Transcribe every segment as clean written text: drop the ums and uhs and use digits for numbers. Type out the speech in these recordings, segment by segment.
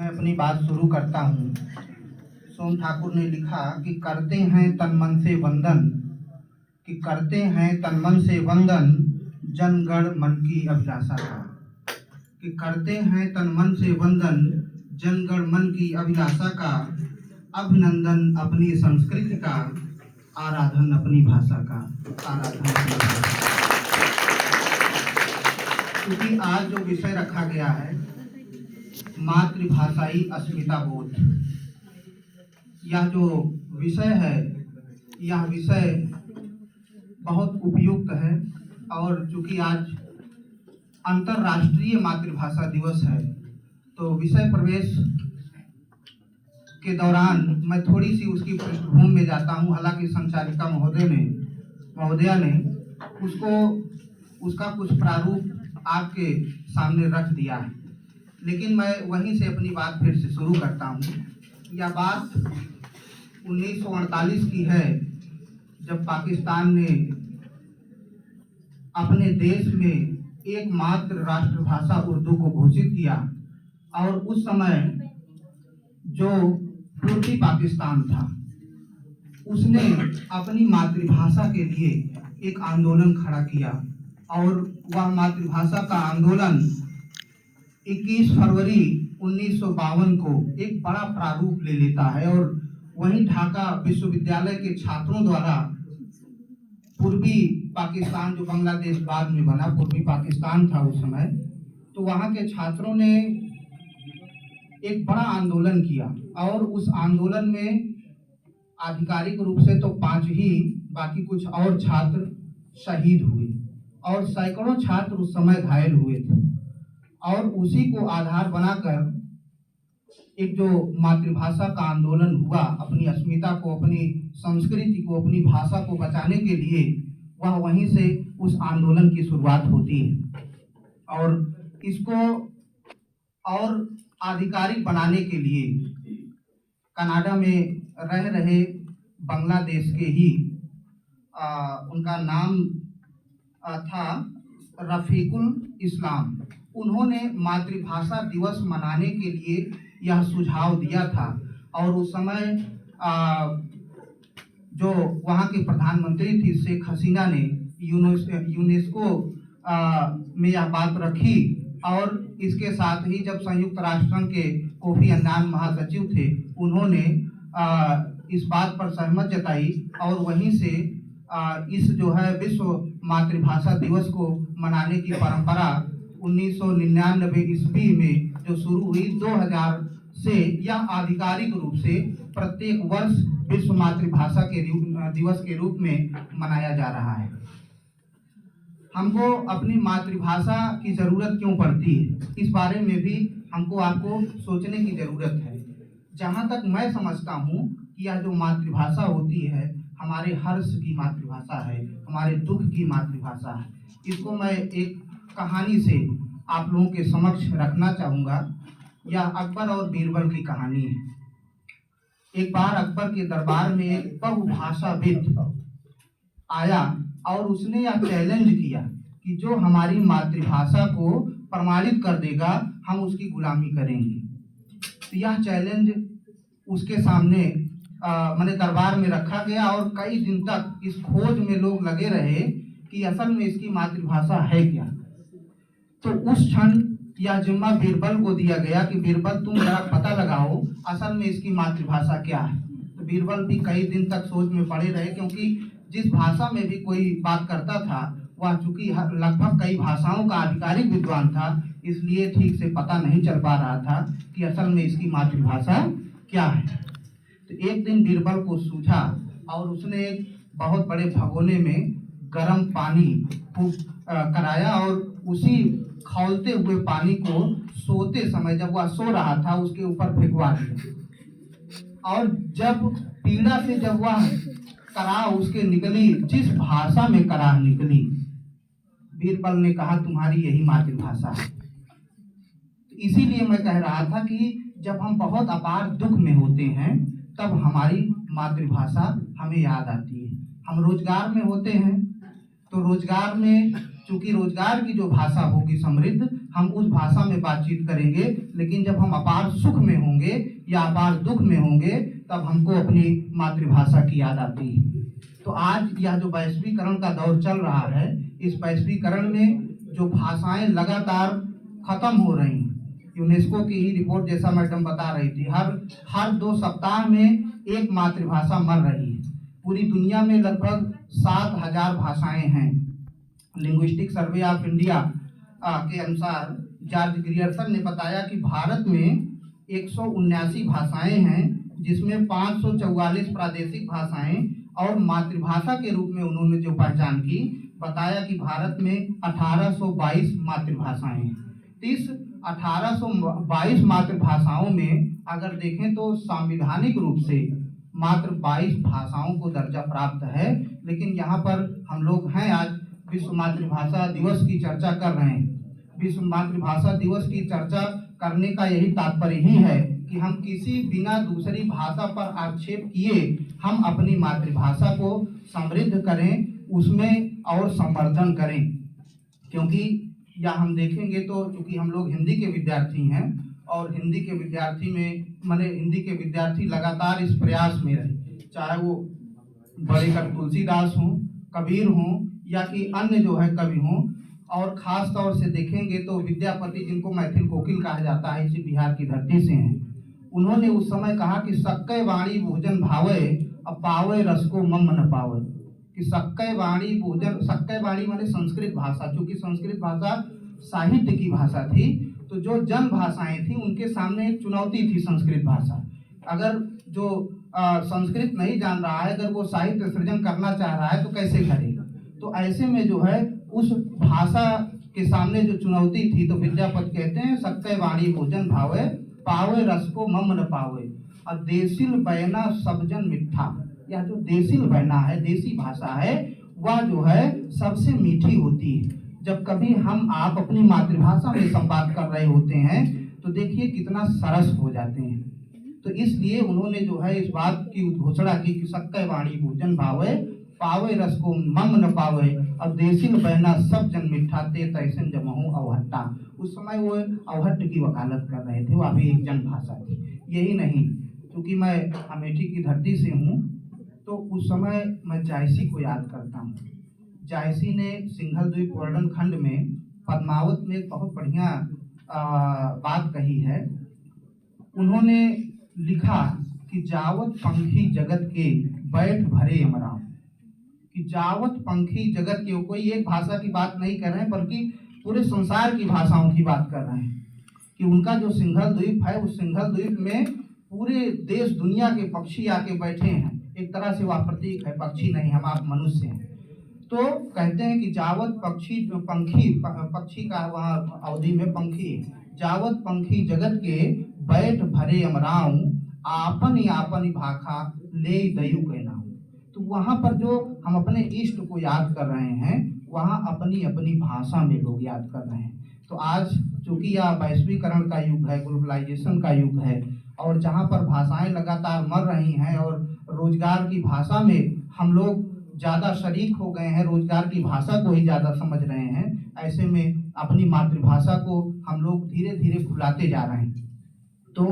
मैं अपनी बात शुरू करता हूँ। सोम ठाकुर ने लिखा कि करते हैं तन मन से वंदन, कि करते हैं तन मन से वंदन जनगण मन की अभिलाषा का, कि करते हैं तन मन से वंदन जनगण मन की अभिलाषा का, अभिनंदन अपनी संस्कृति का, आराधन अपनी भाषा का, आराधन अपनी भाषा का। क्योंकि आज जो विषय रखा गया है मातृभाषाई अस्मिता बोध, यह जो विषय है यह विषय बहुत उपयुक्त है। और चूंकि आज अंतर्राष्ट्रीय मातृभाषा दिवस है तो विषय प्रवेश के दौरान मैं थोड़ी सी उसकी पृष्ठभूमि में जाता हूँ। हालांकि संचालिका महोदया ने उसका कुछ प्रारूप आपके सामने रख दिया है, लेकिन मैं वहीं से अपनी बात फिर से शुरू करता हूँ। यह बात 1948 की है, जब पाकिस्तान ने अपने देश में एकमात्र राष्ट्रभाषा उर्दू को घोषित किया। और उस समय जो पूर्वी पाकिस्तान था उसने अपनी मातृभाषा के लिए एक आंदोलन खड़ा किया, और वह मातृभाषा का आंदोलन 21 फरवरी 1952 को एक बड़ा प्रारूप ले लेता है। और वहीं ढाका विश्वविद्यालय के छात्रों द्वारा पूर्वी पाकिस्तान, जो बांग्लादेश बाद में बना, पूर्वी पाकिस्तान था उस समय, तो वहाँ के छात्रों ने एक बड़ा आंदोलन किया। और उस आंदोलन में आधिकारिक रूप से तो 5 ही, बाकी कुछ और छात्र शहीद हुए और सैकड़ों छात्र उस समय घायल हुए थे। और उसी को आधार बनाकर एक जो मातृभाषा का आंदोलन हुआ, अपनी अस्मिता को, अपनी संस्कृति को, अपनी भाषा को बचाने के लिए, वह वहीं से उस आंदोलन की शुरुआत होती है। और इसको और आधिकारिक बनाने के लिए कनाडा में रह रहे बांग्लादेश के ही उनका नाम था रफीकुल इस्लाम, उन्होंने मातृभाषा दिवस मनाने के लिए यह सुझाव दिया था। और उस समय जो वहाँ के प्रधानमंत्री थी शेख हसीना ने यूनेस्को में यह बात रखी। और इसके साथ ही जब संयुक्त राष्ट्र संघ के कोफी अन्नान महासचिव थे, उन्होंने इस बात पर सहमत जताई। और वहीं से इस जो है विश्व मातृभाषा दिवस को मनाने की परंपरा 1999 ईस्वी में जो शुरू हुई, 2000 से यह आधिकारिक रूप से प्रत्येक वर्ष विश्व मातृभाषा के दिवस के रूप में मनाया जा रहा है। हमको अपनी मातृभाषा की जरूरत क्यों पड़ती है, इस बारे में भी हमको आपको सोचने की जरूरत है। जहाँ तक मैं समझता हूँ कि यह जो मातृभाषा होती है हमारे हर्ष की मातृभाषा है, हमारे दुख की मातृभाषा है। इसको मैं एक कहानी से आप लोगों के समक्ष रखना चाहूँगा। यह अकबर और बीरबल की कहानी है। एक बार अकबर के दरबार में एक बहुभाषाविद आया और उसने यह चैलेंज किया कि जो हमारी मातृभाषा को प्रमाणित कर देगा हम उसकी गुलामी करेंगे। तो यह चैलेंज उसके सामने मैंने दरबार में रखा गया और कई दिन तक इस खोज में लोग लगे रहे कि असल में इसकी मातृभाषा है क्या। तो उस क्षण यह जिम्मा बीरबल को दिया गया कि बीरबल तुम जरा पता लगाओ असल में इसकी मातृभाषा क्या है। तो बीरबल भी कई दिन तक सोच में पड़े रहे, क्योंकि जिस भाषा में भी कोई बात करता था वह चूंकि लगभग कई भाषाओं का आधिकारिक विद्वान था, इसलिए ठीक से पता नहीं चल पा रहा था कि असल में इसकी मातृभाषा क्या है। तो एक दिन बीरबल को सूझा और उसने एक बहुत बड़े भगोने में गर्म पानी कराया और उसी खौलते हुए पानी को सोते समय जब वह सो रहा था उसके ऊपर फेंकवा दिया। और जब पीड़ा से जब वह कराह उसके निकली, जिस भाषा में कराह निकली, बीरबल ने कहा तुम्हारी यही मातृभाषा है। इसीलिए मैं कह रहा था कि जब हम बहुत अपार दुख में होते हैं तब हमारी मातृभाषा हमें याद आती है। हम रोजगार में होते हैं तो रोजगार में चूंकि रोजगार की जो भाषा होगी समृद्ध, हम उस भाषा में बातचीत करेंगे, लेकिन जब हम अपार सुख में होंगे या अपार दुख में होंगे तब हमको अपनी मातृभाषा की याद आती है। तो आज यह जो वैश्वीकरण का दौर चल रहा है, इस वैश्वीकरण में जो भाषाएं लगातार खत्म हो रही हैं, यूनेस्को की ही रिपोर्ट जैसा मैडम बता रही थी, हर 2 सप्ताह में एक मातृभाषा मर रही है। पूरी दुनिया में लगभग 7,000 भाषाएं हैं। लिंग्विस्टिक सर्वे ऑफ इंडिया के अनुसार जॉर्ज ग्रियर्सन ने बताया कि भारत में 179 भाषाएं हैं, जिसमें 544 प्रादेशिक भाषाएं और मातृभाषा के रूप में उन्होंने जो पहचान की, बताया कि भारत में 1822 मातृभाषाएं हैं। इस 1822 मातृभाषाओं में अगर देखें तो संवैधानिक रूप से मात्र 22 भाषाओं को दर्जा प्राप्त है। लेकिन यहाँ पर हम लोग हैं, आज विश्व मातृभाषा दिवस की चर्चा कर रहे हैं। विश्व मातृभाषा दिवस की चर्चा करने का यही तात्पर्य ही है कि हम किसी बिना दूसरी भाषा पर आक्षेप किए हम अपनी मातृभाषा को समृद्ध करें, उसमें और संवर्धन करें। क्योंकि या हम देखेंगे तो चूंकि हम लोग हिंदी के विद्यार्थी हैं और हिंदी के विद्यार्थी लगातार इस प्रयास में रहे, चाहे वो बड़े तुलसीदास हों, कबीर हों या कि अन्य जो है कवि हों। और ख़ास तौर से देखेंगे तो विद्यापति, जिनको मैथिल कोकिल कहा जाता है, इसी बिहार की धरती से हैं, उन्होंने उस समय कहा कि सक्कै वाणी भोजन भावे अब पावे रस को मम न पावे। कि सक्कै वाणी माने संस्कृत भाषा, चूंकि संस्कृत भाषा साहित्य की भाषा थी, तो जो जन भाषाएं थी उनके सामने एक चुनौती थी संस्कृत भाषा। अगर जो संस्कृत नहीं जान रहा है, अगर वो साहित्य सृजन करना चाह रहा है तो कैसे करेगा। तो ऐसे में जो है उस भाषा के सामने जो चुनौती थी, तो विद्यापति कहते हैं सक्कै वाणी भोजन भावे पावे रस को मम न पावे, और देसिल बैना सब जन मिठा। यह जो देसिल बैना है, देसी भाषा है, वह जो है सबसे मीठी होती है। जब कभी हम आप अपनी मातृभाषा में संवाद कर रहे होते हैं तो देखिए कितना सरस हो जाते हैं। तो इसलिए उन्होंने जो है इस बात की घोषणा की कि सक्कै वाणी भोजन भावे पावे रस को मम न पावे, अब देसिल बहना सब जन मिठा ते तैसन जमहू अवहट्टा। उस समय वो अवहट्ट की वकालत कर रहे थे, वह भी एक जन भाषा थी। यही नहीं, क्योंकि मैं अमेठी की धरती से हूँ, तो उस समय मैं जायसी को याद करता हूँ। जायसी ने सिंघल द्वीप वर्णन खंड में पद्मावत में एक बहुत बढ़िया बात कही है। उन्होंने लिखा कि जावत पंखी जगत के बैठ भरे अमराम। कि जावत पंखी जगत के, कोई एक भाषा की बात नहीं कर रहे हैं बल्कि पूरे संसार की भाषाओं की बात कर रहे हैं। कि उनका जो सिंघल द्वीप है, उस सिंघल द्वीप में पूरे देश दुनिया के पक्षी आके बैठे हैं। एक तरह से वह प्रतीक है, पक्षी नहीं, हम आप मनुष्य हैं। तो कहते हैं कि जावत पक्षी का वहाँ अवधि में पंखी, जावत पंखी जगत के बैठ भरे अमराऊ, आपन आपन भाखा ले दयु के नाम। तो वहाँ पर जो हम अपने इष्ट को याद कर रहे हैं, वहाँ अपनी अपनी भाषा में लोग याद कर रहे हैं। तो आज चूंकि यह वैश्वीकरण का युग है, ग्लोबलाइजेशन का युग है, और जहाँ पर भाषाएं लगातार मर रही हैं और रोजगार की भाषा में हम लोग ज़्यादा शरीक हो गए हैं, रोजगार की भाषा को ही ज़्यादा समझ रहे हैं, ऐसे में अपनी मातृभाषा को हम लोग धीरे धीरे भुलाते जा रहे हैं। तो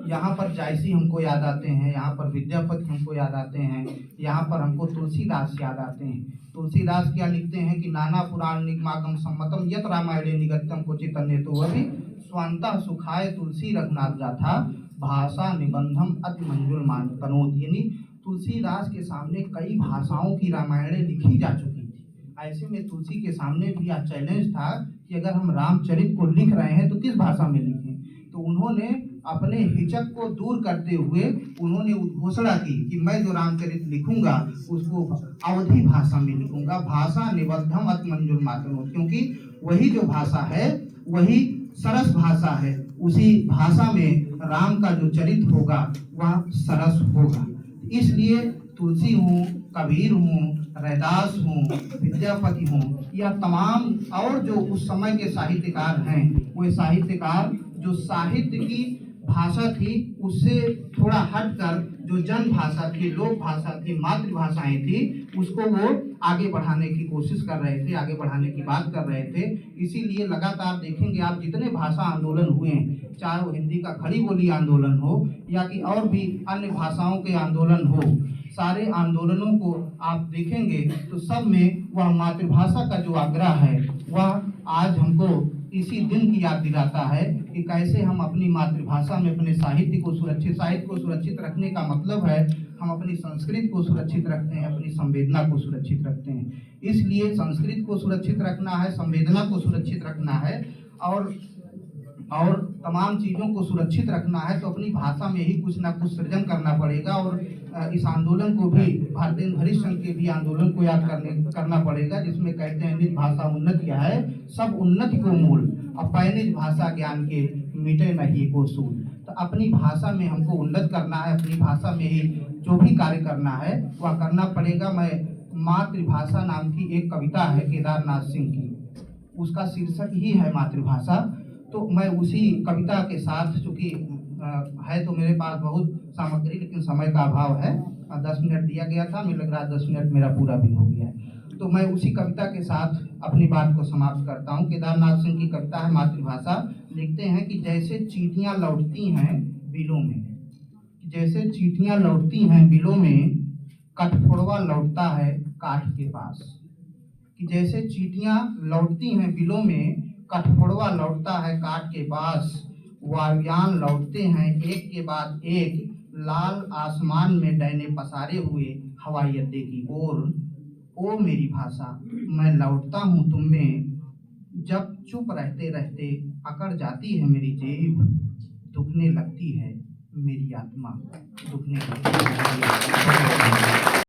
यहाँ पर जायसी हमको याद आते हैं, यहाँ पर विद्यापति हमको याद आते हैं, यहाँ पर हमको तुलसीदास याद आते हैं। तुलसीदास क्या लिखते हैं कि नाना पुराण निगमागम सम्मतम यत रामायणे निगत्यम क्वचित अन्यतो वही स्वांतः सुखाय तुलसी रघुनाथ गाथा भाषा निबंधम अति मंजुल मान तनोद। यानी तुलसीदास के सामने कई भाषाओं की रामायणें लिखी जा चुकी थी। ऐसे में तुलसी के सामने भी यह चैलेंज था कि अगर हम रामचरित को लिख रहे हैं तो किस भाषा में लिखें। तो उन्होंने अपने हिचक को दूर करते हुए उन्होंने घोषणा की कि मैं जो रामचरित लिखूंगा उसको अवधी भाषा में लिखूंगा, भाषा निबद्धम अति मंजुल मातनोद। क्योंकि वही जो भाषा है वही सरस भाषा है, उसी भाषा में राम का जो चरित्र होगा वह सरस होगा। इसलिए तुलसी हूँ, कबीर हूँ, रैदास हूँ, विद्यापति हूँ, या तमाम और जो उस समय के साहित्यकार हैं, वो साहित्यकार जो साहित्य की भाषा थी उससे थोड़ा हटकर जो जन भाषा थी, लोक भाषा थी, मातृभाषाएं थी, उसको वो आगे बढ़ाने की कोशिश कर रहे थे, आगे बढ़ाने की बात कर रहे थे। इसीलिए लगातार देखेंगे आप जितने भाषा आंदोलन हुए हैं, चाहे वो हिंदी का खड़ी बोली आंदोलन हो या कि और भी अन्य भाषाओं के आंदोलन हो, सारे आंदोलनों को आप देखेंगे तो सब में वह मातृभाषा का जो आग्रह है वह आज हमको इसी दिन की याद दिलाता है कि कैसे हम अपनी मातृभाषा में अपने साहित्य को सुरक्षित रखने का मतलब है हम अपनी संस्कृति को सुरक्षित रखते हैं, अपनी संवेदना को सुरक्षित रखते हैं। इसलिए संस्कृति को सुरक्षित रखना है, संवेदना को सुरक्षित रखना है और तमाम चीज़ों को सुरक्षित रखना है तो अपनी भाषा में ही कुछ ना कुछ सृजन करना पड़ेगा। और इस आंदोलन को भी भारतीय हरित संघ के भी आंदोलन को याद करना पड़ेगा, जिसमें कहते हैं निज भाषा उन्नति है सब उन्नति को मूल, अपैनिज भाषा ज्ञान के मिटे नहीं को सूल। तो अपनी भाषा में हमको उन्नत करना है, अपनी भाषा में ही जो भी कार्य करना है वह करना पड़ेगा। मैं मातृभाषा नाम की एक कविता है केदारनाथ सिंह की, उसका शीर्षक ही है मातृभाषा। तो मैं उसी कविता के साथ, चूँकि है तो मेरे पास बहुत सामग्री लेकिन समय का अभाव है, 10 मिनट दिया गया था, मुझे लग रहा है 10 मिनट मेरा पूरा भी हो गया है, तो मैं उसी कविता के साथ अपनी बात को समाप्त करता हूँ। केदारनाथ सिंह की कविता है मातृभाषा। लिखते हैं कि जैसे चींटियाँ लौटती हैं बिलों में, जैसे चींटियाँ लौटती हैं बिलों में, कठफोड़वा लौटता है काठ के पास। कि जैसे चींटियाँ लौटती हैं बिलों में, कठफोड़वा लौटता है काठ के पास। वायुयान लौटते हैं एक के बाद एक, लाल आसमान में डैने पसारे हुए हवाई अड्डे की ओर। ओ मेरी भाषा मैं लौटता हूँ तुम में, जब चुप रहते रहते अकड़ जाती है मेरी जेब, दुखने लगती है मेरी आत्मा, दुखने लगती है मेरी आत्मा।